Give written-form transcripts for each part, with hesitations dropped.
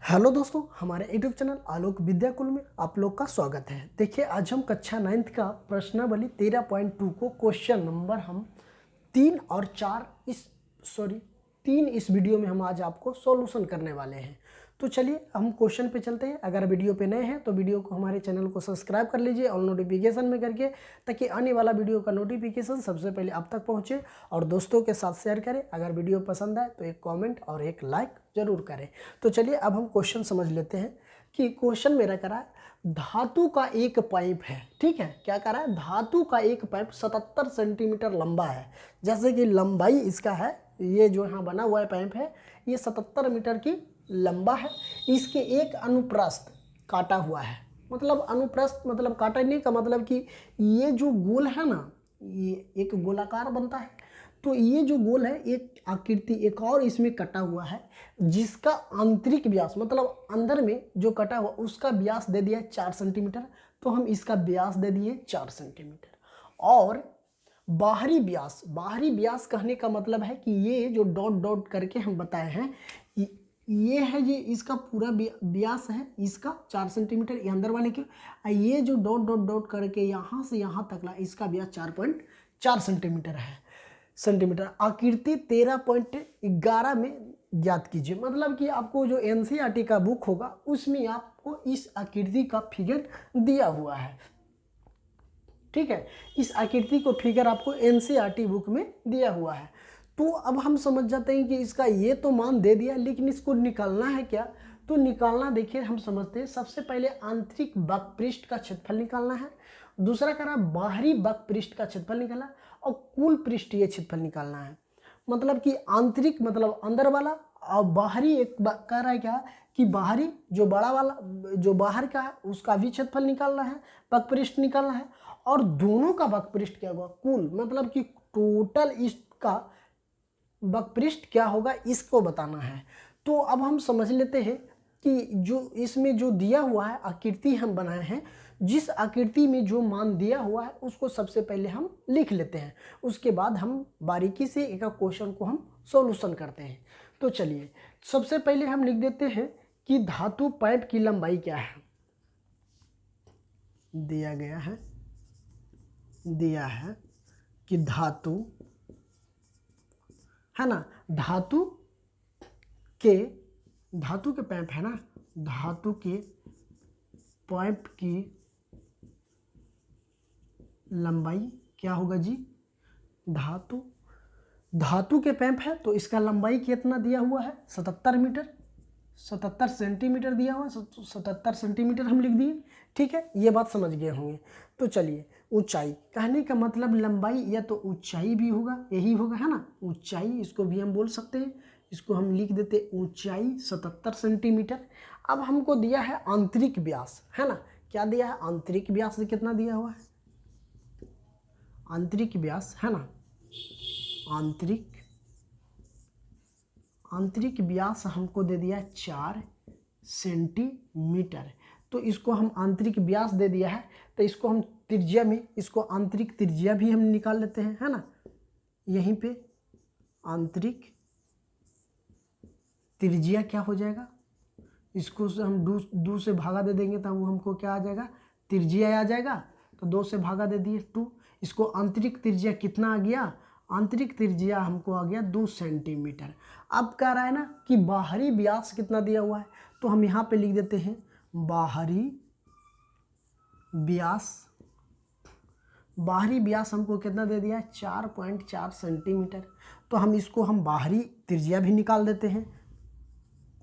Hello दोस्तों, हमारे YouTube channel आलोक विद्याकुल में आप लोग का स्वागत है। देखिए, आज हम कक्षा 9th का प्रश्नावली 13.2 को क्वेश्चन नंबर हम 3 और 4 3 इस वीडियो में हम आज आपको सॉल्यूशन करने वाले हैं। तो चलिए हम क्वेश्चन पे चलते हैं। अगर वीडियो पे नए हैं तो वीडियो को हमारे चैनल को सब्सक्राइब कर लीजिए और नोटिफिकेशन में करके, ताकि आने वाला वीडियो का नोटिफिकेशन सबसे पहले आप तक पहुंचे, और दोस्तों के साथ शेयर करें। अगर वीडियो पसंद आए तो एक कमेंट और एक लाइक जरूर करें। तो चलिए अब हम क्वेश्चन समझ लेते हैं कि क्वेश्चन मेरा करा है धातु का एक पाइप है। ठीक है, क्या करा है? धातु का एक पाइप 77 सेंटीमीटर लंबा है। जैसे कि लंबाई इसका है, ये जो यहाँ बना हुआ है पाइप है, ये 77 मीटर की लंबा है। इसके एक अनुप्रस्थ काटा हुआ है। मतलब अनुप्रस्थ मतलब काटने का मतलब कि ये जो गोल है ना, ये एक गोलाकार बनता है, तो ये जो गोल है एक आकृति एक और इसमें कटा हुआ है, जिसका आंतरिक व्यास मतलब अंदर में जो कटा हुआ उसका व्यास दे दिया 4 सेंटीमीटर। तो हम इसका व्यास दे दिए 4 सेंटीमीटर। और बाहरी व्यास कहने का मतलब है कि ये जो डॉट डॉट करके हम बताए हैं, ये है, ये इसका पूरा व्यास है, इसका 4 सेंटीमीटर, ये अंदर वाले के। ये जो डॉट डॉट डॉट करके यहाँ से यहाँ तक ला, इसका व्यास 4.4 सेंटीमीटर है। आकृति 13.11 में ज्ञात कीजिए। मतलब कि आपको जो एनसीईआरटी का बुक होगा उसमें आपको इस आकृति का फिगर दिया हुआ है। ठीक है, इस आकृति को फिगर आपको एनसीईआरटी बुक में दिया हुआ है। तो अब हम समझ जाते हैं कि इसका ये तो मान दे दिया, लेकिन इसको निकालना है क्या? तो निकालना, देखिए हम समझते हैं। सबसे पहले आंतरिक वक्रपृष्ठ का क्षेत्रफल निकालना है। दूसरा करा बाहरी वक्रपृष्ठ का क्षेत्रफल निकालना, और कुल पृष्ठीय क्षेत्रफल निकालना है। मतलब कि आंतरिक मतलब अंदर वाला, और बाहरी एक कह रहा है क्या कि बाहरी जो बड़ा वाला जो बाहर का है उसका भी क्षेत्रफल निकालना है, वक्रपृष्ठ निकालना है। और दोनों का वक्रपृष्ठ क्या होगा? कुल मतलब कि टोटल इसका वक्रपृष्ठ क्या होगा, इसको बताना है। तो अब हम समझ लेते हैं कि जो इसमें जो दिया हुआ है आकृति हम बनाए हैं, जिस आकृति में जो मान दिया हुआ है उसको सबसे पहले हम लिख लेते हैं। उसके बाद हम बारीकी से एक क्वेश्चन को हम सॉल्यूशन करते हैं। तो चलिए सबसे पहले हम लिख देते हैं कि धातु पाइप की लंबाई क्या है। दिया है कि धातु है ना, धातु के पाइप है ना, धातु के पाइप की लंबाई क्या होगा जी? धातु के पाइप है तो इसका लंबाई कितना दिया हुआ है? 77 मीटर, 77 सेंटीमीटर दिया हुआ है। 77 सेंटीमीटर हम लिख दिए। ठीक है, ये बात समझ गए होंगे। तो चलिए ऊंचाई कहने का मतलब लंबाई या तो ऊंचाई भी होगा, यही होगा है ना, ऊंचाई, इसको भी हम बोल सकते हैं। इसको हम लिख देते ऊंचाई 77 सेंटीमीटर। अब हमको दिया है आंतरिक व्यास, है ना। क्या दिया है? आंतरिक व्यास कितना दिया हुआ है? आंतरिक व्यास है ना, आंतरिक व्यास हमको दे दिया 4 सेंटीमीटर। तो इसको हम आंतरिक व्यास दे दिया है, तो इसको हम त्रिज्या में, इसको आंतरिक त्रिज्या भी हम निकाल लेते हैं, है ना। यहीं पे आंतरिक त्रिज्या क्या हो जाएगा? इसको से हम दो से भागा दे देंगे तो वो हमको क्या आ जाएगा? त्रिज्या आ जाएगा। तो 2 से भागा दे दिए 2। इसको आंतरिक त्रिज्या कितना आ गया? आंतरिक त्रिज्या हमको आ गया 2 सेंटीमीटर। अब कह रहा है ना कि बाहरी व्यास कितना दिया हुआ है, तो हम यहाँ पे लिख देते हैं बाहरी व्यास हमको कितना दे दिया है? 4.4 सेंटीमीटर। तो हम इसको बाहरी त्रिज्या भी निकाल देते हैं।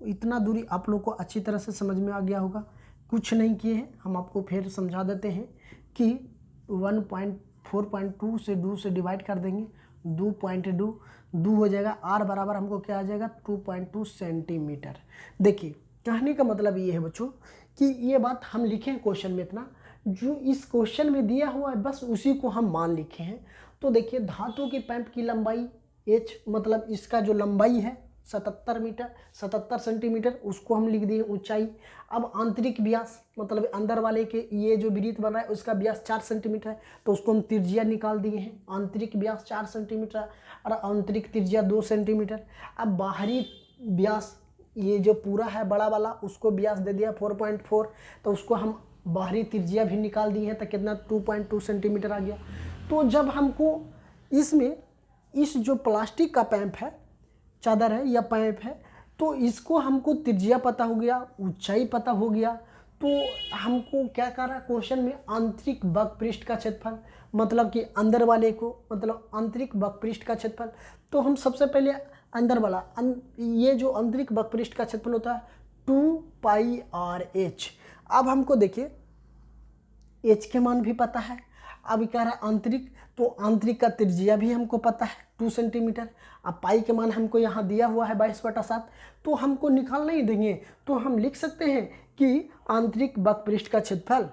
इतना दूरी आप लोग को अच्छी तरह से समझ में आ गया होगा। कुछ नहीं किए हैं, हम आपको फिर समझा देते हैं कि 1.4.2 से 2 से डिवाइड कर देंगे, 2.2 हो जाएगा। r बराबर हमको क्या आ जाएगा? 2.2 सेंटीमीटर। देखिए कहने का मतलब ये है बच्चों कि ये बात हम लिखें क्वेश्चन में, इतना जो इस क्वेश्चन में दिया हुआ है बस उसी को हम मान लिखे हैं। तो देखिए धातु की पाइप की लंबाई h, मतलब इसका जो लंबाई है 77 सेंटीमीटर, उसको हम लिख दिए ऊंचाई। अब आंतरिक व्यास मतलब अंदर वाले के ये जो वृत्त बन रहा है उसका व्यास 4 सेंटीमीटर है, तो उसको हम त्रिज्या निकाल दिए हैं। आंतरिक व्यास 4 सेंटीमीटर और आंतरिक त्रिज्या 2 सेंटीमीटर। अब बाहरी व्यास ये जो पूरा है बड़ा वाला उसको व्यास दे दिया 4.4, तो उसको हम बाहरी त्रिज्या भी निकाल दी है, तो कितना 2.2 सेंटीमीटर आ गया। तो जब हमको इसमें इस जो प्लास्टिक का पैंप है, चादर है या पैंप है, तो इसको हमको त्रिज्या पता हो गया, ऊंचाई पता हो गया, तो हमको क्या कर रहा है क्वेश्चन में, आंतरिक वक्रपृष्ठ का क्षेत्रफल, मतलब कि अंदर वाले को, मतलब आंतरिक वक्रपृष्ठ का क्षेत्रफल। तो हम सबसे पहले अंदर वाला ये जो आंतरिक वक्रपृष्ठ का क्षेत्रफल होता है 2πr/h। अब हमको देखिए h के मान भी पता है, अब कह रहा है आंतरिक, तो आंतरिक का त्रिज्या भी हमको पता है 2 सेंटीमीटर। अब पाई के मान हमको यहाँ दिया हुआ है 22/7, तो हमको निकालना ही देंगे, तो हम लिख सकते हैं कि आंतरिक वक्रपृष्ठ का क्षेत्रफल।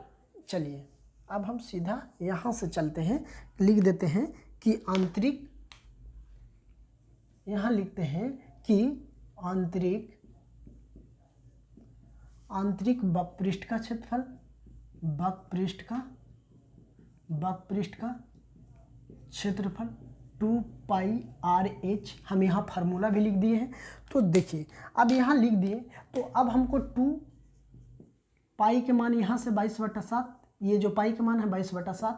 चलिए अब हम सीधा यहाँ से चलते हैं, लिख देते हैं कि आंतरिक, यहाँ लिखते हैं कि आंतरिक वक्रपृष्ठ का क्षेत्रफल, वक्रपृष्ठ का क्षेत्रफल 2πr/h। हम यहाँ फार्मूला भी लिख दिए हैं। तो देखिए अब यहाँ लिख दिए, तो अब हमको 2 पाई के मान यहाँ से 22/7, ये जो पाई के मान है 22/7,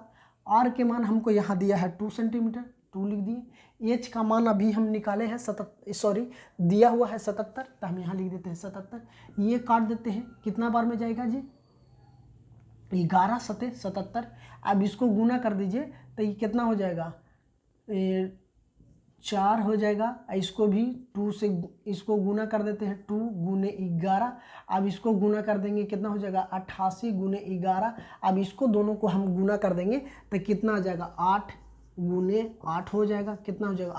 आर के मान हमको यहाँ दिया है 2 सेंटीमीटर, 2 लिख दिए। एच का मान अभी हम निकाले हैं दिया हुआ है 77, तो हम यहाँ लिख देते हैं 77। ये काट देते हैं, कितना बार में जाएगा जी, 11 सते 77। अब इसको गुना कर दीजिए तो ये कितना हो जाएगा, 4 हो जाएगा। इसको भी 2 से इसको गुना कर देते हैं, 2 गुने 11। अब इसको गुना कर देंगे, कितना हो जाएगा 88 गुने 11। अब इसको दोनों को हम गुना कर देंगे तो कितना आ जाएगा, 8 गुने 8 हो जाएगा, कितना हो जाएगा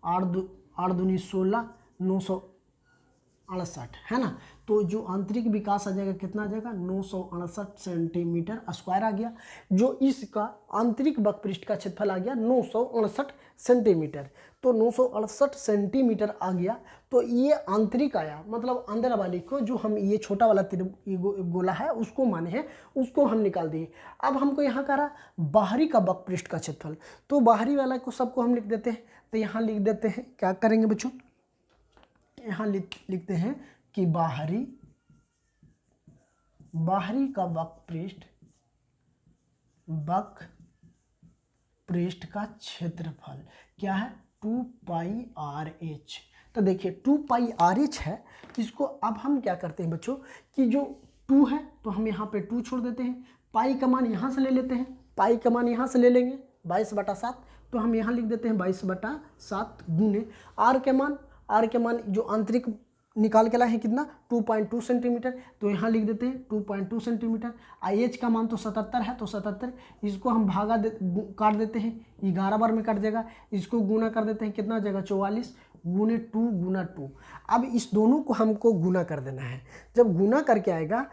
8 दूनी 16, 968 है ना। तो जो आंतरिक विकास आ जाएगा कितना आ जाएगा, 968 सेंटीमीटर स्क्वायर आ गया। जो इसका आंतरिक वक्रपृष्ठ का क्षेत्रफल आ गया 968 सेंटीमीटर। तो 968 सेंटीमीटर आ गया। तो ये आंतरिक आया, मतलब अंदर वाली को, जो हम ये छोटा वाला गोला है उसको माने हैं, उसको हम निकाल दिए। अब हमको यहाँ कह रहा बाहरी का वक्रपृष्ठ का क्षेत्रफल, तो बाहरी वाला को सबको हम लिख देते हैं। तो यहाँ लिख देते हैं, क्या करेंगे बच्चों, यहाँ लिखते हैं कि बाहरी का वक्रपृष्ठ का क्षेत्रफल क्या है, 2πr/h। तो देखिए 2πr/h है, इसको अब हम क्या करते हैं बच्चों कि जो 2 है तो हम यहाँ पे 2 छोड़ देते हैं, पाई का मान यहाँ से ले लेते हैं, पाई का मान यहाँ से ले लेंगे 22/7, तो हम यहाँ लिख देते हैं 22/7 गुने आर के मान जो आंतरिक निकाल के लाए हैं कितना, 2.2 सेंटीमीटर, तो यहाँ लिख देते हैं 2.2 सेंटीमीटर। IH का मान तो 77 है, तो 77 इसको हम काट देते हैं, 11 बार में कट जाएगा। इसको गुना कर देते हैं, कितना आ जाएगा 44 गुने 2 गुना 2। अब इस दोनों को हमको गुना कर देना है। जब गुना करके आएगा,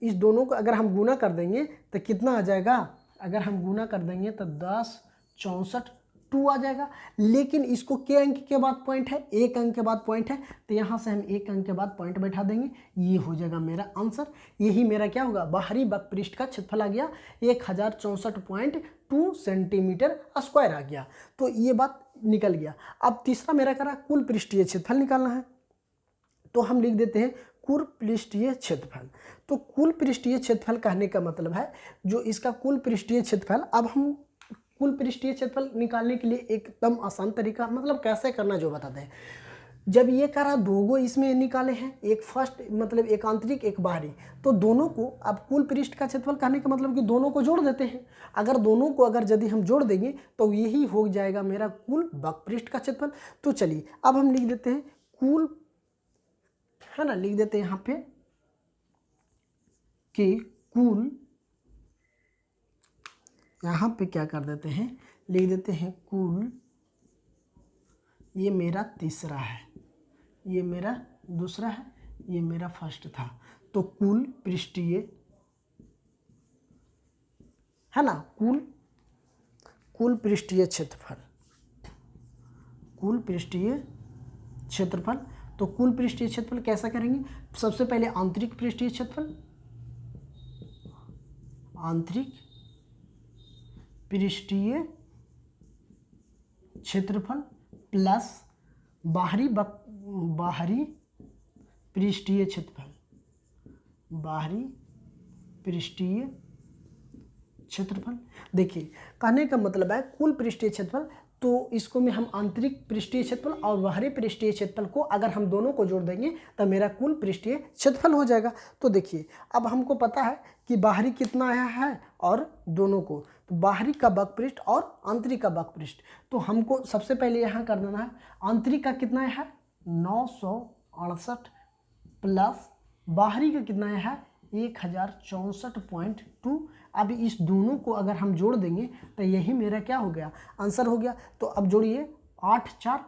इस दोनों को अगर हम गुना कर देंगे तो कितना आ जाएगा, अगर हम गुना कर देंगे तो 10 64 2 आ जाएगा। लेकिन इसको के अंक के बाद पॉइंट है, 1 अंक के बाद पॉइंट है, तो यहाँ से हम 1 अंक के बाद पॉइंट बैठा देंगे। ये हो जाएगा मेरा आंसर। यही मेरा क्या होगा, बाहरी वक्रपृष्ठ का क्षेत्रफल आ गया 1064.2 सेंटीमीटर स्क्वायर आ गया। तो ये बात निकल गया। अब तीसरा मेरा करा कुल पृष्ठीय क्षेत्रफल निकालना है, तो हम लिख देते हैं कुल पृष्ठीय क्षेत्रफल। तो कुल पृष्ठीय क्षेत्रफल कहने का मतलब है जो इसका कुल पृष्ठीय क्षेत्रफल। अब हम कुल पृष्ठीय क्षेत्रफल निकालने के लिए एकदम आसान तरीका, मतलब कैसे करना जो बताते हैं। जब ये करा 2 गो इसमें निकाले हैं, एक फर्स्ट मतलब एक आंतरिक एक बाहरी, तो दोनों को अब कुल पृष्ठ का क्षेत्रफल कहने का मतलब कि दोनों को जोड़ देते हैं। अगर दोनों को यदि हम जोड़ देंगे तो यही हो जाएगा मेरा कुल वक्रपृष्ठ का क्षेत्रफल। तो चलिए अब हम लिख देते हैं कुल, है ना, लिख देते हैं यहाँ पे कि कुल, यहाँ पे क्या कर देते हैं, लिख देते हैं कुल, ये मेरा तीसरा है, ये मेरा दूसरा है, ये मेरा फर्स्ट था। तो कुल पृष्ठीय, है ना, कुल पृष्ठीय क्षेत्रफल, कुल पृष्ठीय क्षेत्रफल। तो कुल पृष्ठीय क्षेत्रफल कैसा करेंगे, सबसे पहले आंतरिक पृष्ठीय क्षेत्रफल, आंतरिक पृष्ठीय क्षेत्रफल प्लस बाहरी पृष्ठीय क्षेत्रफल, बाहरी पृष्ठीय क्षेत्रफल। देखिए कहने का मतलब है कुल पृष्ठीय क्षेत्रफल, तो इसको में हम आंतरिक पृष्ठीय क्षेत्रफल और बाहरी पृष्ठीय क्षेत्रफल को अगर हम दोनों को जोड़ देंगे तो मेरा कुल पृष्ठीय क्षेत्रफल हो जाएगा। तो देखिए अब हमको पता है कि बाहरी कितना आया है और दोनों को, तो बाहरी का वक्रपृष्ठ और आंतरिक का वक्रपृष्ठ, तो हमको सबसे पहले यहाँ कर देना है आंतरिक का कितना है 968 प्लस बाहरी का कितना है 1064.2। अब इस दोनों को अगर हम जोड़ देंगे तो यही मेरा क्या हो गया आंसर हो गया। तो अब जोड़िए 8 4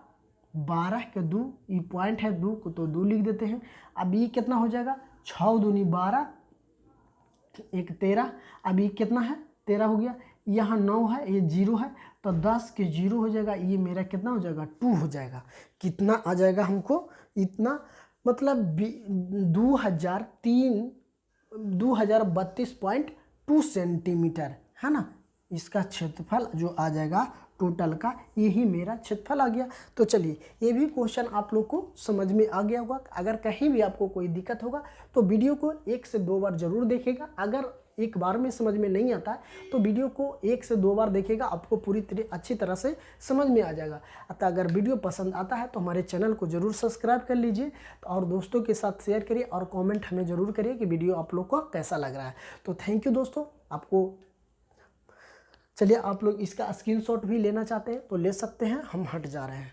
12 के 2, ये पॉइंट है 2 को तो 2 लिख देते हैं। अब ये कितना हो जाएगा 6 दूनी 12, 1 13, अब ये कितना है 13 हो गया, यहाँ 9 है, ये 0 है, तो 10 के 0 हो जाएगा, ये मेरा कितना हो जाएगा 2 हो जाएगा। कितना आ जाएगा हमको इतना, मतलब 2032.2 सेंटीमीटर है ना, इसका क्षेत्रफल जो आ जाएगा टोटल का, यही मेरा क्षेत्रफल आ गया। तो चलिए ये भी क्वेश्चन आप लोग को समझ में आ गया होगा। अगर कहीं भी आपको कोई दिक्कत होगा तो वीडियो को 1 से 2 बार जरूर देखेगा। अगर एक बार में समझ में नहीं आता है तो वीडियो को 1 से 2 बार देखेगा, आपको पूरी तरह अच्छी तरह से समझ में आ जाएगा। अतः अगर वीडियो पसंद आता है तो हमारे चैनल को जरूर सब्सक्राइब कर लीजिए और दोस्तों के साथ शेयर करिए और कमेंट हमें ज़रूर करिए कि वीडियो आप लोग को कैसा लग रहा है। तो थैंक यू दोस्तों आपको। चलिए आप लोग इसका स्क्रीनशॉट भी लेना चाहते हैं तो ले सकते हैं, हम हट जा रहे हैं।